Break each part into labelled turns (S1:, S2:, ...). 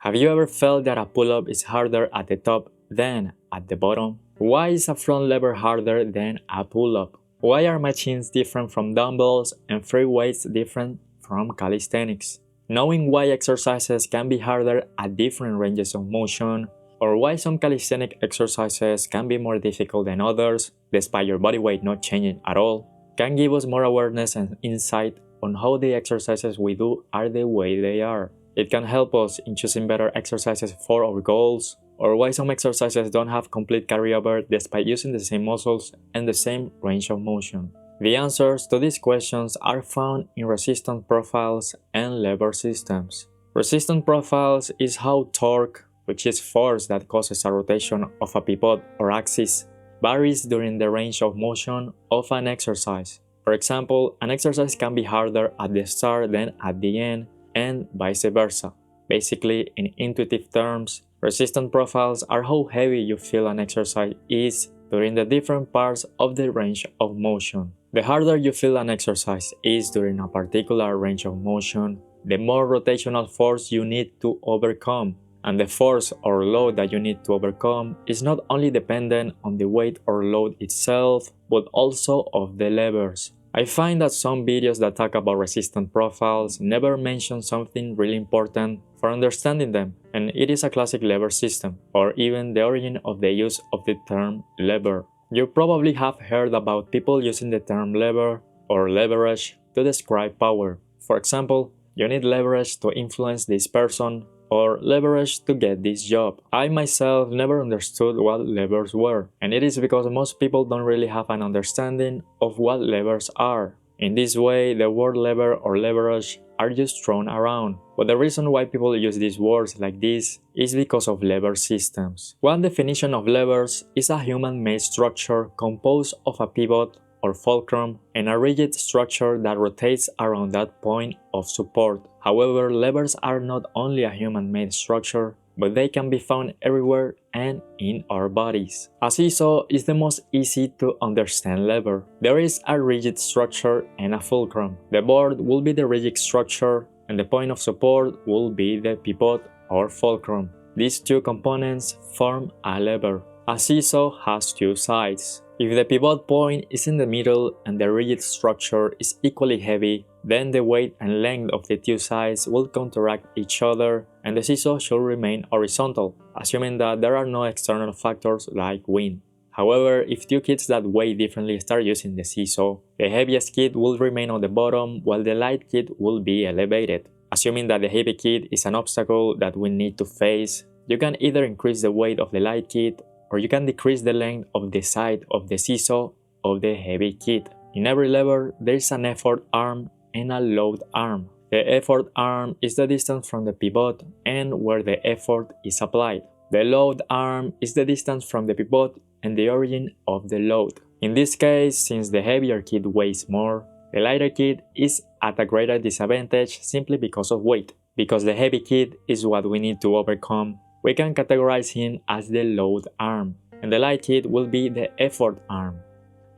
S1: Have you ever felt that a pull-up is harder at the top than at the bottom? Why is a front lever harder than a pull-up? Why are machines different from dumbbells and free weights different from calisthenics? Knowing why exercises can be harder at different ranges of motion, or why some calisthenic exercises can be more difficult than others, despite your body weight not changing at all, can give us more awareness and insight on how the exercises we do are the way they are. It can help us in choosing better exercises for our goals, or why some exercises don't have complete carryover despite using the same muscles and the same range of motion. The answers to these questions are found in resistance profiles and lever systems. Resistance profiles is how torque, which is force that causes a rotation of a pivot or axis, varies during the range of motion of an exercise. For example, an exercise can be harder at the start than at the end, and vice versa. Basically, in intuitive terms, resistance profiles are how heavy you feel an exercise is during the different parts of the range of motion. The harder you feel an exercise is during a particular range of motion, the more rotational force you need to overcome. And the force or load that you need to overcome is not only dependent on the weight or load itself, but also of the levers. I find that some videos that talk about resistance profiles never mention something really important for understanding them, and it is a classic lever system, or even the origin of the use of the term lever. You probably have heard about people using the term lever or leverage to describe power. For example, you need leverage to influence this person, or leverage to get this job. I myself never understood what levers were, and it is because most people don't really have an understanding of what levers are. In this way, the word lever or leverage are just thrown around, but the reason why people use these words like this is because of lever systems. One definition of levers is a human-made structure composed of a pivot or fulcrum and a rigid structure that rotates around that point of support. However, levers are not only a human-made structure, but they can be found everywhere and in our bodies. A seesaw is the most easy to understand lever. There is a rigid structure and a fulcrum. The board will be the rigid structure, and the point of support will be the pivot or fulcrum. These two components form a lever. A seesaw has two sides. If the pivot point is in the middle and the rigid structure is equally heavy, then the weight and length of the two sides will counteract each other and the seesaw should remain horizontal, assuming that there are no external factors like wind. However, if two kids that weigh differently start using the seesaw, the heaviest kid will remain on the bottom while the light kid will be elevated. Assuming that the heavy kid is an obstacle that we need to face, you can either increase the weight of the light kid or you can decrease the length of the side of the seesaw of the heavy kid. In every lever, there is an effort arm and a load arm. The effort arm is the distance from the pivot and where the effort is applied. The load arm is the distance from the pivot and the origin of the load. In this case, since the heavier kid weighs more, the lighter kid is at a greater disadvantage simply because of weight. Because the heavy kid is what we need to overcome, we can categorize him as the load arm, and the light kid will be the effort arm.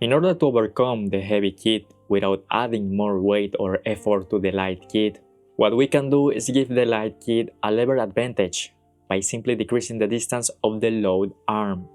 S1: In order to overcome the heavy kid without adding more weight or effort to the light kid, what we can do is give the light kid a lever advantage by simply decreasing the distance of the load arm,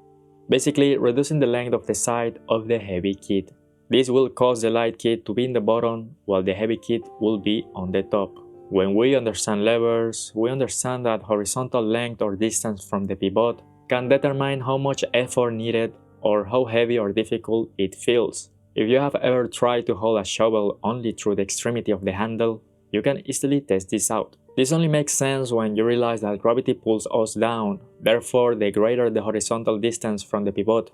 S1: basically reducing the length of the side of the heavy kid. This will cause the light kid to be in the bottom while the heavy kid will be on the top. When we understand levers, we understand that horizontal length or distance from the pivot can determine how much effort needed or how heavy or difficult it feels. If you have ever tried to hold a shovel only through the extremity of the handle, you can easily test this out. This only makes sense when you realize that gravity pulls us down, therefore the greater the horizontal distance from the pivot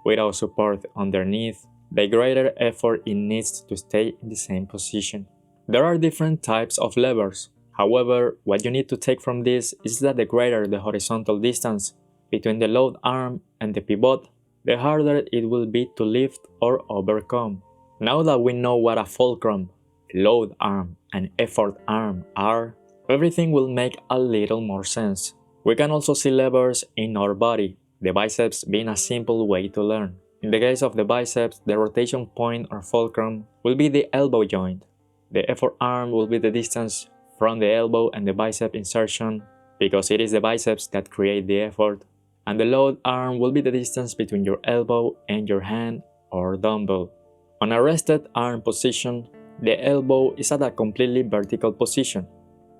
S1: without support underneath, the greater effort it needs to stay in the same position. There are different types of levers. However, what you need to take from this is that the greater the horizontal distance between the load arm and the pivot, the harder it will be to lift or overcome. Now that we know what a fulcrum, load arm, and effort arm are, everything will make a little more sense. We can also see levers in our body, the biceps being a simple way to learn. In the case of the biceps, the rotation point or fulcrum will be the elbow joint. The effort arm will be the distance from the elbow and the bicep insertion, because it is the biceps that create the effort, and the load arm will be the distance between your elbow and your hand or dumbbell. On a rested arm position, the elbow is at a completely vertical position.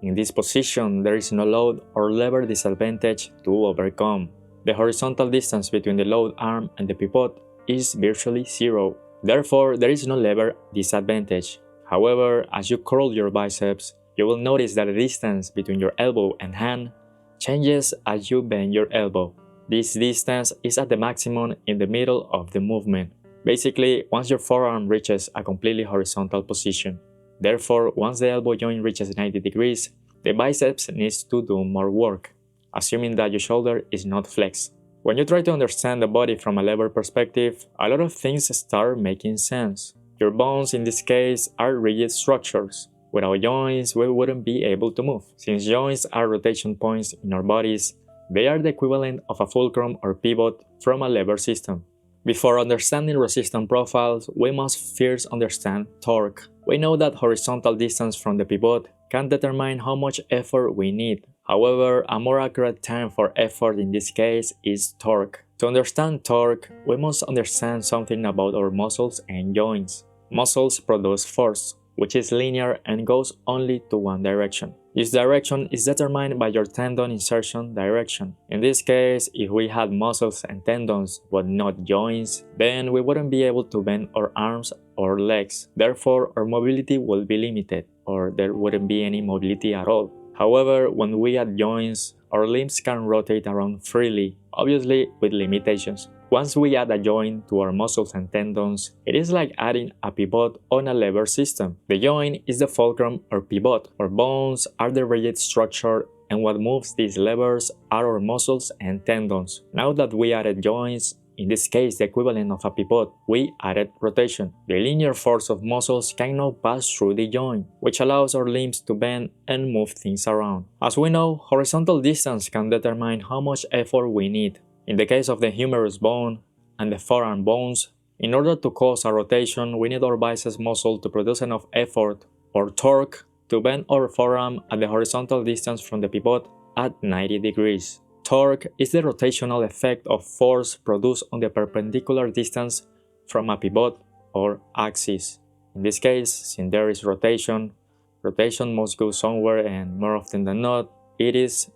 S1: In this position, there is no load or lever disadvantage to overcome. The horizontal distance between the load arm and the pivot is virtually zero. Therefore, there is no lever disadvantage. However, as you curl your biceps, you will notice that the distance between your elbow and hand changes as you bend your elbow. This distance is at the maximum in the middle of the movement, basically once your forearm reaches a completely horizontal position. Therefore, once the elbow joint reaches 90 degrees, the biceps needs to do more work, assuming that your shoulder is not flexed. When you try to understand the body from a lever perspective, a lot of things start making sense. Your bones in this case are rigid structures. Without joints, we wouldn't be able to move. Since joints are rotation points in our bodies, they are the equivalent of a fulcrum or pivot from a lever system. Before understanding resistance profiles, we must first understand torque. We know that horizontal distance from the pivot can determine how much effort we need. However, a more accurate term for effort in this case is torque. To understand torque, we must understand something about our muscles and joints. Muscles produce force, which is linear and goes only to one direction. This direction is determined by your tendon insertion direction. In this case, if we had muscles and tendons but not joints, then we wouldn't be able to bend our arms or legs. Therefore, our mobility will be limited, or there wouldn't be any mobility at all. However, when we add joints, our limbs can rotate around freely, obviously with limitations. Once we add a joint to our muscles and tendons, it is like adding a pivot on a lever system. The joint is the fulcrum or pivot. Our bones are the rigid structure, and what moves these levers are our muscles and tendons. Now that we added joints, in this case the equivalent of a pivot, we added rotation. The linear force of muscles can now pass through the joint, which allows our limbs to bend and move things around. As we know, horizontal distance can determine how much effort we need. In the case of the humerus bone and the forearm bones, in order to cause a rotation, we need our biceps muscle to produce enough effort or torque to bend our forearm at the horizontal distance from the pivot at 90 degrees. Torque is the rotational effect of force produced on the perpendicular distance from a pivot or axis. In this case, since there is rotation must go somewhere, and more often than not, it is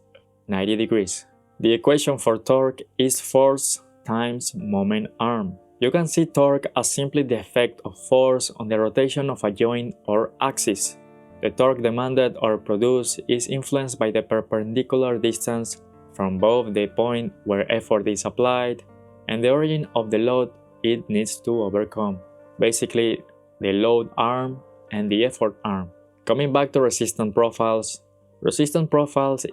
S1: 90 degrees. The equation for torque is force times moment arm. You can see torque as simply the effect of force on the rotation of a joint or axis. The torque demanded or produced is influenced by the perpendicular distance from both the point where effort is applied and the origin of the load it needs to overcome. Basically, the load arm and the effort arm. Coming back to resistance profiles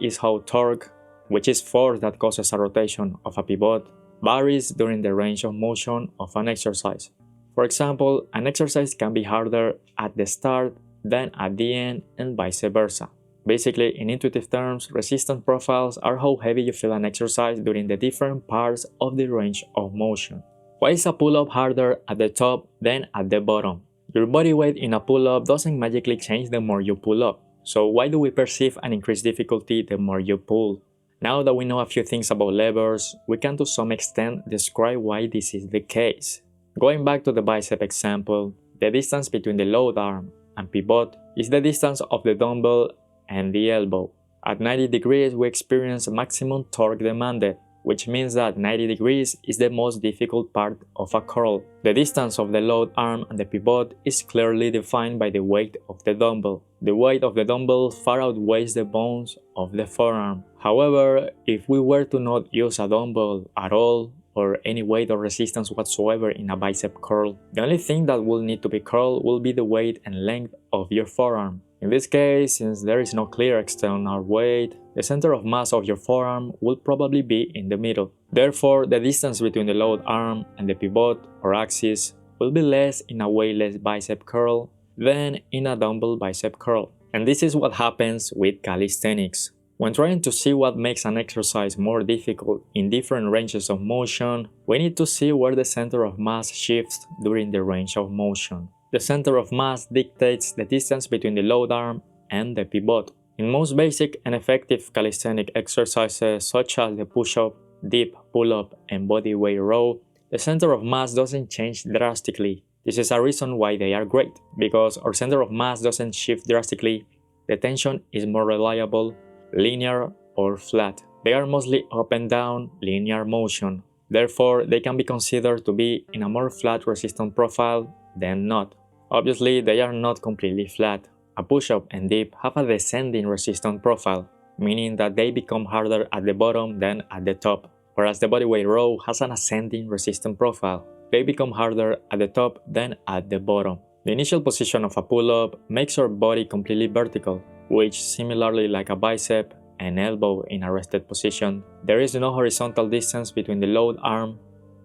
S1: is how torque, which is force that causes a rotation of a pivot, varies during the range of motion of an exercise. For example, an exercise can be harder at the start than at the end, and vice versa. Basically, in intuitive terms, resistance profiles are how heavy you feel an exercise during the different parts of the range of motion. Why is a pull-up harder at the top than at the bottom? Your body weight in a pull-up doesn't magically change the more you pull up. So why do we perceive an increased difficulty the more you pull? Now that we know a few things about levers, we can to some extent describe why this is the case. Going back to the bicep example, the distance between the load arm and pivot is the distance of the dumbbell and the elbow. At 90 degrees, we experience maximum torque demanded, which means that 90 degrees is the most difficult part of a curl. The distance of the load arm and the pivot is clearly defined by the weight of the dumbbell. The weight of the dumbbell far outweighs the bones of the forearm. However, if we were to not use a dumbbell at all, or any weight or resistance whatsoever in a bicep curl, the only thing that will need to be curled will be the weight and length of your forearm. In this case, since there is no clear external weight, the center of mass of your forearm will probably be in the middle. Therefore, the distance between the load arm and the pivot or axis will be less in a weightless bicep curl than in a dumbbell bicep curl. And this is what happens with calisthenics. When trying to see what makes an exercise more difficult in different ranges of motion, we need to see where the center of mass shifts during the range of motion. The center of mass dictates the distance between the load arm and the pivot. In most basic and effective calisthenic exercises such as the push-up, dip, pull-up, and body weight row, the center of mass doesn't change drastically. This is a reason why they are great, because our center of mass doesn't shift drastically, the tension is more reliable, linear, or flat. They are mostly up and down, linear motion. Therefore, they can be considered to be in a more flat resistance profile than not. Obviously, they are not completely flat. A push-up and dip have a descending resistance profile, meaning that they become harder at the bottom than at the top, whereas the bodyweight row has an ascending resistance profile. They become harder at the top than at the bottom. The initial position of a pull-up makes our body completely vertical, which, similarly like a bicep and elbow in a rested position, there is no horizontal distance between the load arm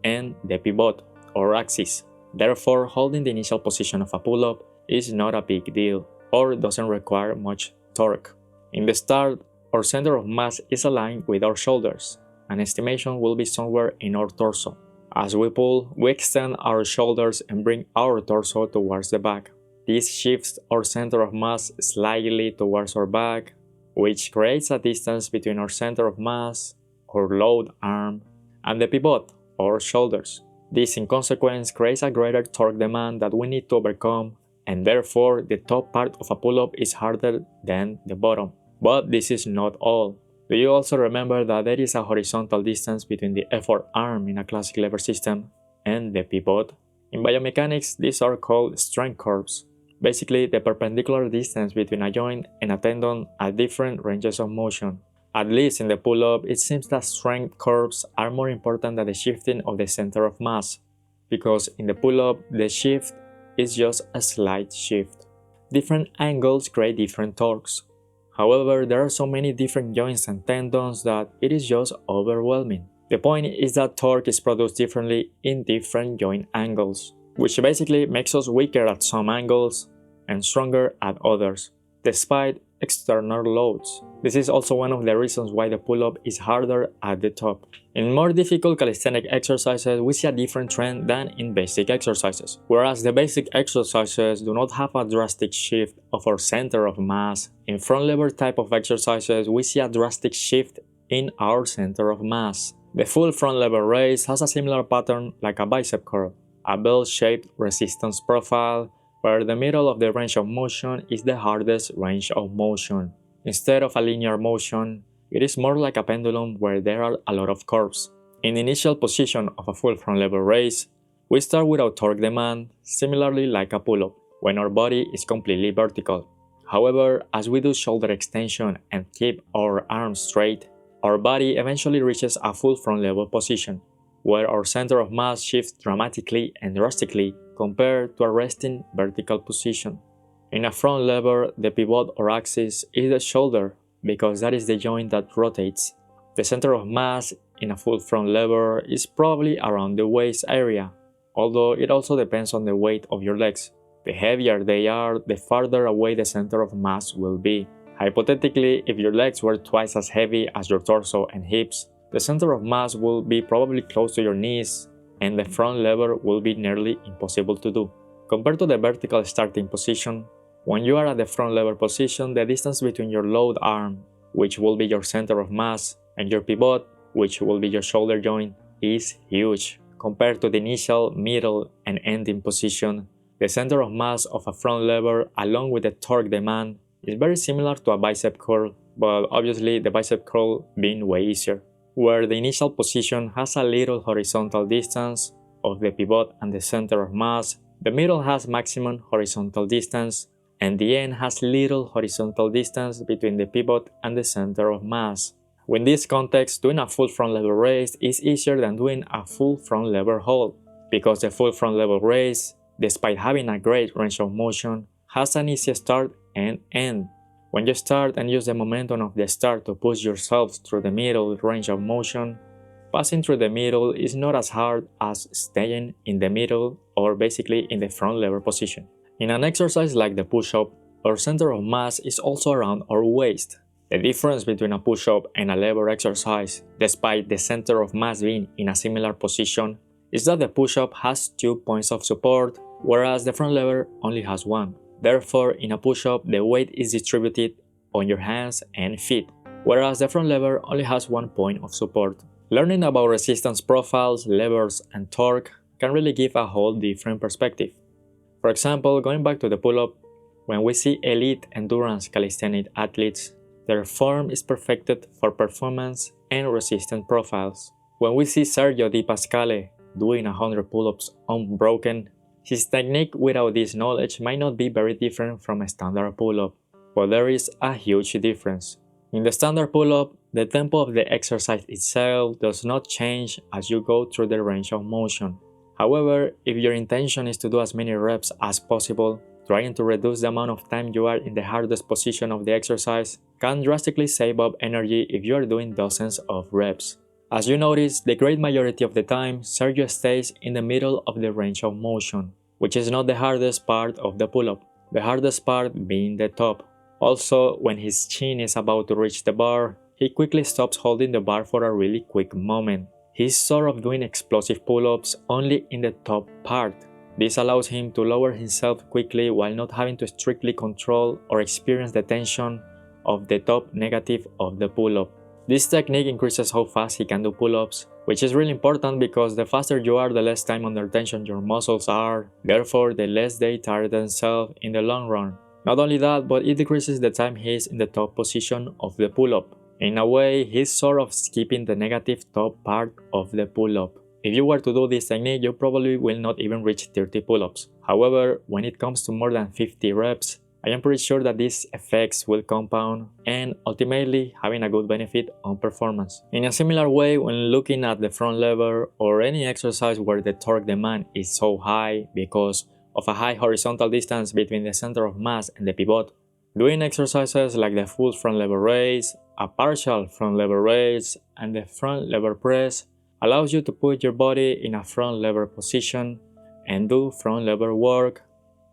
S1: and the pivot or axis. Therefore, holding the initial position of a pull-up is not a big deal or doesn't require much torque. In the start, our center of mass is aligned with our shoulders. An estimation will be somewhere in our torso. As we pull, we extend our shoulders and bring our torso towards the back. This shifts our center of mass slightly towards our back, which creates a distance between our center of mass, our load arm, and the pivot, or shoulders. This in consequence creates a greater torque demand that we need to overcome, and therefore the top part of a pull-up is harder than the bottom. But this is not all. Do you also remember that there is a horizontal distance between the effort arm in a classic lever system and the pivot? In biomechanics, these are called strength curves. Basically, the perpendicular distance between a joint and a tendon at different ranges of motion. At least in the pull-up, it seems that strength curves are more important than the shifting of the center of mass, because in the pull-up, the shift is just a slight shift. Different angles create different torques. However, there are so many different joints and tendons that it is just overwhelming. The point is that torque is produced differently in different joint angles, which basically makes us weaker at some angles and stronger at others, despite external loads. This is also one of the reasons why the pull-up is harder at the top. In more difficult calisthenic exercises, we see a different trend than in basic exercises. Whereas the basic exercises do not have a drastic shift of our center of mass, in front lever type of exercises, we see a drastic shift in our center of mass. The full front lever raise has a similar pattern like a bicep curl, a bell-shaped resistance profile, where the middle of the range of motion is the hardest range of motion. Instead of a linear motion, it is more like a pendulum where there are a lot of curves. In the initial position of a full front lever raise, we start without torque demand, similarly like a pull-up, when our body is completely vertical. However, as we do shoulder extension and keep our arms straight, our body eventually reaches a full front level position, where our center of mass shifts dramatically and drastically compared to a resting vertical position. In a front lever, the pivot or axis is the shoulder because that is the joint that rotates. The center of mass in a full front lever is probably around the waist area, although it also depends on the weight of your legs. The heavier they are, the farther away the center of mass will be. Hypothetically, if your legs were twice as heavy as your torso and hips, the center of mass will be probably close to your knees, and the front lever will be nearly impossible to do. Compared to the vertical starting position, when you are at the front lever position, the distance between your load arm, which will be your center of mass, and your pivot, which will be your shoulder joint, is huge. Compared to the initial, middle, and ending position, the center of mass of a front lever, along with the torque demand, is very similar to a bicep curl, but obviously the bicep curl being way easier, where the initial position has a little horizontal distance of the pivot and the center of mass, the middle has maximum horizontal distance, and the end has little horizontal distance between the pivot and the center of mass. In this context, doing a full front lever raise is easier than doing a full front lever hold, because the full front lever raise, despite having a great range of motion, has an easy start and end. When you start and use the momentum of the start to push yourself through the middle range of motion, passing through the middle is not as hard as staying in the middle or basically in the front lever position. In an exercise like the push-up, our center of mass is also around our waist. The difference between a push-up and a lever exercise, despite the center of mass being in a similar position, is that the push-up has 2 points of support, whereas the front lever only has one. Therefore, in a push-up, the weight is distributed on your hands and feet, whereas the front lever only has one point of support. Learning about resistance profiles, levers, and torque can really give a whole different perspective. For example, going back to the pull-up, when we see elite endurance calisthenic athletes, their form is perfected for performance and resistance profiles. When we see Sergio Di Pasquale doing 100 pull-ups unbroken, his technique without this knowledge might not be very different from a standard pull-up, but there is a huge difference. In the standard pull-up, the tempo of the exercise itself does not change as you go through the range of motion. However, if your intention is to do as many reps as possible, trying to reduce the amount of time you are in the hardest position of the exercise can drastically save up energy if you are doing dozens of reps. As you notice, the great majority of the time, Sergio stays in the middle of the range of motion, which is not the hardest part of the pull-up, the hardest part being the top. Also, when his chin is about to reach the bar, he quickly stops holding the bar for a really quick moment. He's sort of doing explosive pull-ups only in the top part. This allows him to lower himself quickly while not having to strictly control or experience the tension of the top negative of the pull-up. This technique increases how fast he can do pull-ups, which is really important because the faster you are, the less time under tension your muscles are, therefore the less they tire themselves in the long run. Not only that, but it decreases the time he is in the top position of the pull-up. In a way, he's sort of skipping the negative top part of the pull-up. If you were to do this technique, you probably will not even reach 30 pull-ups. However, when it comes to more than 50 reps, I am pretty sure that these effects will compound and ultimately having a good benefit on performance. In a similar way, when looking at the front lever or any exercise where the torque demand is so high because of a high horizontal distance between the center of mass and the pivot, doing exercises like the full front lever raise, a partial front lever raise, and the front lever press allows you to put your body in a front lever position and do front lever work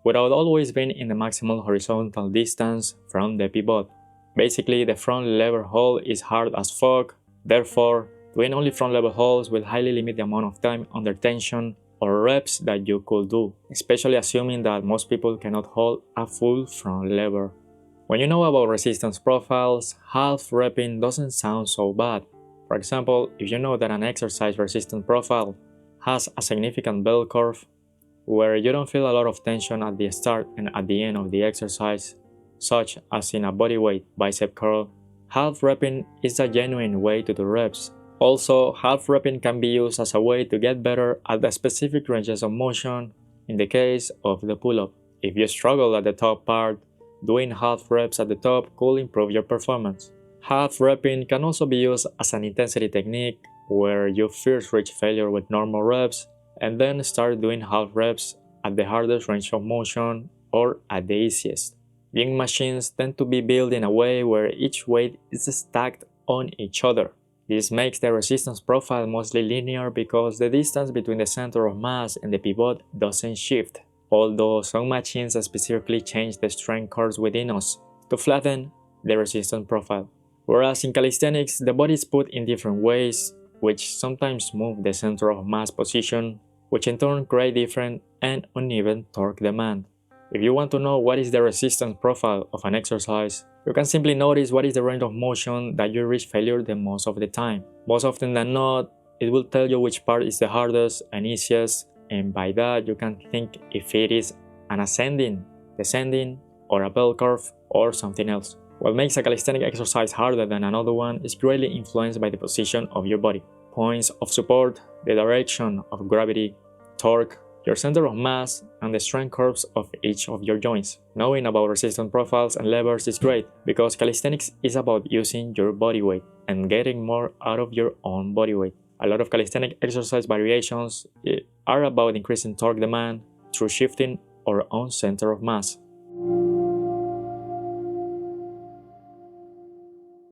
S1: without always being in the maximal horizontal distance from the pivot. Basically, the front lever hold is hard as fuck, therefore, doing only front lever holds will highly limit the amount of time under tension or reps that you could do, especially assuming that most people cannot hold a full front lever. When you know about resistance profiles, half repping doesn't sound so bad. For example, if you know that an exercise resistance profile has a significant bell curve, where you don't feel a lot of tension at the start and at the end of the exercise, such as in a bodyweight bicep curl, half repping is a genuine way to do reps. Also, half repping can be used as a way to get better at the specific ranges of motion in the case of the pull-up. If you struggle at the top part, doing half reps at the top could improve your performance. Half repping can also be used as an intensity technique where you first reach failure with normal reps and then start doing half reps at the hardest range of motion or at the easiest. Gym machines tend to be built in a way where each weight is stacked on each other. This makes the resistance profile mostly linear because the distance between the center of mass and the pivot doesn't shift, although some machines specifically change the strength curves within us to flatten the resistance profile. Whereas in calisthenics, the body is put in different ways, which sometimes move the center of mass position, which in turn create different and uneven torque demand. If you want to know what is the resistance profile of an exercise, you can simply notice what is the range of motion that you reach failure the most of the time. Most often than not, it will tell you which part is the hardest and easiest, and by that you can think if it is an ascending, descending, or a bell curve, or something else. What makes a calisthenic exercise harder than another one is greatly influenced by the position of your body, points of support, the direction of gravity, torque, your center of mass, and the strength curves of each of your joints. Knowing about resistance profiles and levers is great because calisthenics is about using your body weight and getting more out of your own body weight. A lot of calisthenic exercise variations are about increasing torque demand through shifting our own center of mass.